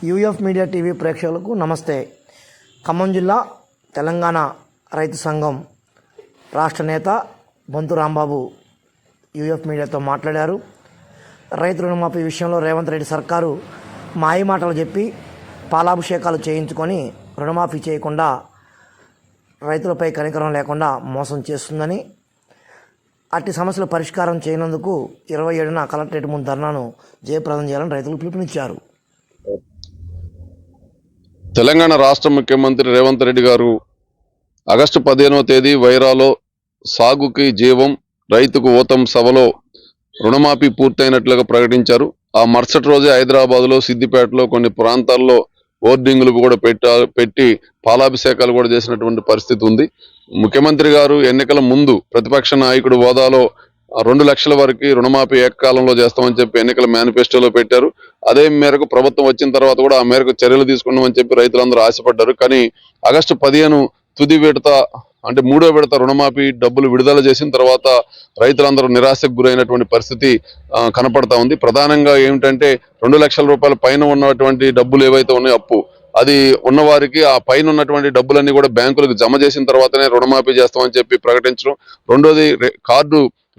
UF media TV ప్రేక్షకులకు నమస్తే. ఖమ్మం జిల్లా తెలంగాణ రైతు సంఘం రాష్ట్ర నేత బొంతు రాంబాబు యూఎఫ్ మీడియాతో మాట్లాడారు. రైతు రుణమాఫీ విషయంలో రేవంత్ రెడ్డి సర్కారు మాయ మాటలు చెప్పి పాలాభిషేకాలు చేయించుకొని రుణమాఫీ చేయకుండా రైతులపై కనికరం లేకుండా మోసం చేస్తుందని, అట్టి సమస్యల పరిష్కారం చేయనందుకు 27న కలెక్టరేట్ ముందు ధర్నాను జయప్రదం చేయాలని రైతులు పిలుపునిచ్చారు. తెలంగాణ రాష్ట్ర ముఖ్యమంత్రి రేవంత్ రెడ్డి గారు ఆగస్టు 15వ తేదీ వైరాలో సాగుకి జీవం రైతుకు ఓతం సభలో రుణమాఫీ పూర్తయినట్లుగా ప్రకటించారు. ఆ మరుసటి రోజే హైదరాబాద్లో, సిద్దిపేటలో కొన్ని ప్రాంతాల్లో హోర్డింగులు కూడా పెట్టి పాలాభిషేకాలు కూడా చేసినటువంటి పరిస్థితి ఉంది. ముఖ్యమంత్రి గారు ఎన్నికల ముందు ప్రతిపక్ష నాయకుడు హోదాలో 2 లక్షల వరకు రుణమాఫీ ఏకకాలంలో చేస్తామని చెప్పి ఎన్నికల మేనిఫెస్టోలో పెట్టారు. అదే మేరకు ప్రభుత్వం వచ్చిన తర్వాత కూడా ఆ మేరకు చర్యలు తీసుకున్నామని చెప్పి రైతులందరూ ఆశపడ్డారు. కానీ ఆగస్టు 15 తుది విడత అంటే 3వ విడత రుణమాఫీ డబ్బులు విడుదల చేసిన తర్వాత రైతులందరూ నిరాశకు గురైనటువంటి పరిస్థితి కనపడతా ఉంది. ప్రధానంగా ఏమిటంటే 2 లక్షల రూపాయల పైన ఉన్నటువంటి డబ్బులు ఏవైతే ఉన్నాయో అప్పు, అది ఉన్నవారికి ఆ పైన ఉన్నటువంటి డబ్బులన్నీ కూడా బ్యాంకులకు జమ చేసిన తర్వాతనే రుణమాఫీ చేస్తామని చెప్పి ప్రకటించడం. రెండోది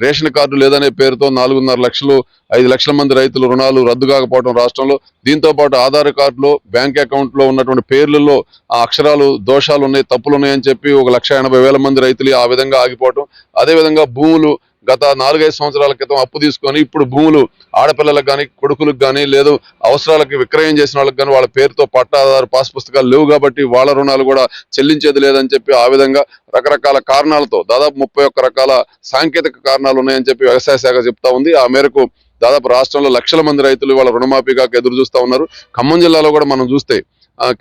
రేషన్ కార్డు లేదనే పేరుతో 4.5 లక్షలు 5 లక్షల మంది రైతులు రుణాలు రద్దు కాకపోవడం రాష్ట్రంలో. దీంతో పాటు ఆధార్ కార్డులో, బ్యాంక్ అకౌంట్ లో ఉన్నటువంటి పేర్లలో ఆ అక్షరాలు దోషాలు ఉన్నాయి, తప్పులు ఉన్నాయని చెప్పి 1,80,000 మంది రైతులు ఆ విధంగా ఆగిపోవటం. అదేవిధంగా భూములు గత 4-5 సంవత్సరాల క్రితం అప్పు తీసుకొని ఇప్పుడు భూములు ఆడపిల్లలకు కానీ, కొడుకులకు కానీ, లేదు అవసరాలకి విక్రయం చేసిన వాళ్ళకి కానీ వాళ్ళ పేరుతో పట్టాదారు పాస్ పుస్తకాలు లేవు కాబట్టి వాళ్ళ రుణాలు కూడా చెల్లించేది లేదని చెప్పి ఆ విధంగా రకరకాల కారణాలతో దాదాపు 31 రకాల సాంకేతిక కారణాలు ఉన్నాయని చెప్పి వ్యవసాయ శాఖ చెప్తా ఉంది. ఆ మేరకు దాదాపు రాష్ట్రంలో లక్షల మంది రైతులు వాళ్ళ రుణమాఫీ కాక ఎదురు చూస్తా ఉన్నారు. ఖమ్మం జిల్లాలో కూడా మనం చూస్తే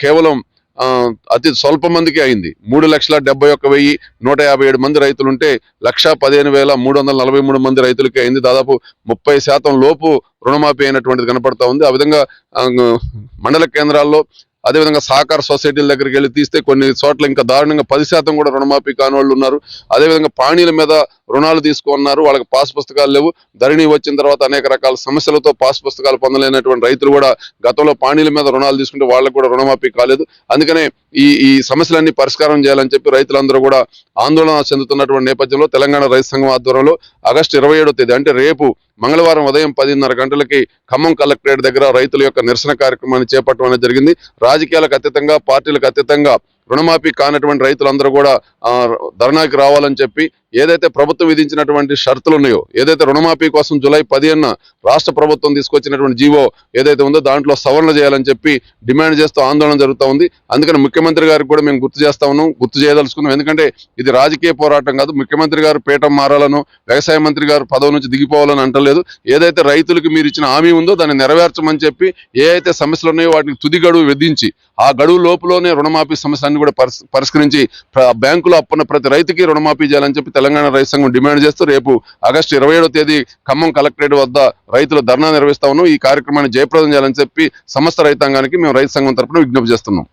కేవలం అతి స్వల్ప మందికి అయింది. 3,71,157 మంది రైతులుంటే 1,15,343 మంది రైతులకి అయింది. దాదాపు 30% లోపు రుణమాఫీ అయినటువంటిది కనపడతా ఉంది. ఆ విధంగా మండల కేంద్రాల్లో, అదేవిధంగా సహకార సొసైటీల దగ్గరికి వెళ్ళి తీస్తే కొన్ని చోట్ల ఇంకా దారుణంగా 10% కూడా రుణమాఫీ కాని వాళ్ళు ఉన్నారు. అదేవిధంగా పాణీల మీద రుణాలు తీసుకున్నారు, వాళ్ళకి పాస్ పుస్తకాలు లేవు. ధరణి వచ్చిన తర్వాత అనేక రకాల సమస్యలతో పాస్ పుస్తకాలు పొందలేనటువంటి రైతులు కూడా గతంలో పాణీల మీద రుణాలు తీసుకుంటే వాళ్ళకు కూడా రుణమాఫీ కాలేదు. అందుకనే ఈ సమస్యలన్నీ పరిష్కారం చేయాలని చెప్పి రైతులందరూ కూడా ఆందోళన చెందుతున్నటువంటి నేపథ్యంలో తెలంగాణ రైతు సంఘం ఆధ్వర్యంలో ఆగస్టు 27వ తేదీ అంటే రేపు మంగళవారం ఉదయం 10:30 గంటలకి ఖమ్మం కలెక్టరేట్ దగ్గర రైతుల యొక్క నిరసన కార్యక్రమాన్ని చేపట్టడం అనేది జరిగింది. రాజకీయాలకు అతీతంగా, పార్టీలకు అతీతంగా రుణమాఫీ కానటువంటి రైతులందరూ కూడా ధర్నాకి రావాలని చెప్పి, ఏదైతే ప్రభుత్వం విధించినటువంటి షరతులు ఉన్నాయో, ఏదైతే రుణమాఫీ కోసం జూలై 15న రాష్ట్ర ప్రభుత్వం తీసుకొచ్చినటువంటి జీవో ఏదైతే ఉందో దాంట్లో సవరణ చేయాలని చెప్పి డిమాండ్ చేస్తూ ఆందోళన జరుగుతూ ఉంది. అందుకని ముఖ్యమంత్రి గారికి కూడా మేము గుర్తు చేయదలుచుకున్నాం. ఎందుకంటే ఇది రాజకీయ పోరాటం కాదు. ముఖ్యమంత్రి గారు పీఠం మారాలను, వ్యవసాయ మంత్రి గారు పదవి నుంచి దిగిపోవాలని అంటలేదు. ఏదైతే రైతులకు మీరు ఇచ్చిన హామీ ఉందో దాన్ని నెరవేర్చమని చెప్పి, ఏ అయితే సమస్యలు ఉన్నాయో వాటికి తుది గడువు విధించి ఆ గడువు లోపులోనే రుణమాఫీ సమస్యలన్నీ కూడా పరిష్కరించి బ్యాంకులో అప్పున్న ప్రతి రైతుకి రుణమాఫీ చేయాలని చెప్పి తెలంగాణ రైతు సంఘం డిమాండ్ చేస్తూ రేపు ఆగస్టు 27వ తేదీ ఖమ్మం కలెక్టరేట్ వద్ద రైతులు ధర్నా నిర్వహిస్తా ఉన్నాం. ఈ కార్యక్రమాన్ని జయప్రదం చేయాలని చెప్పి సమస్త రైతాంగానికి మేము రైతు సంఘం తరఫున విజ్ఞప్తి చేస్తున్నాం.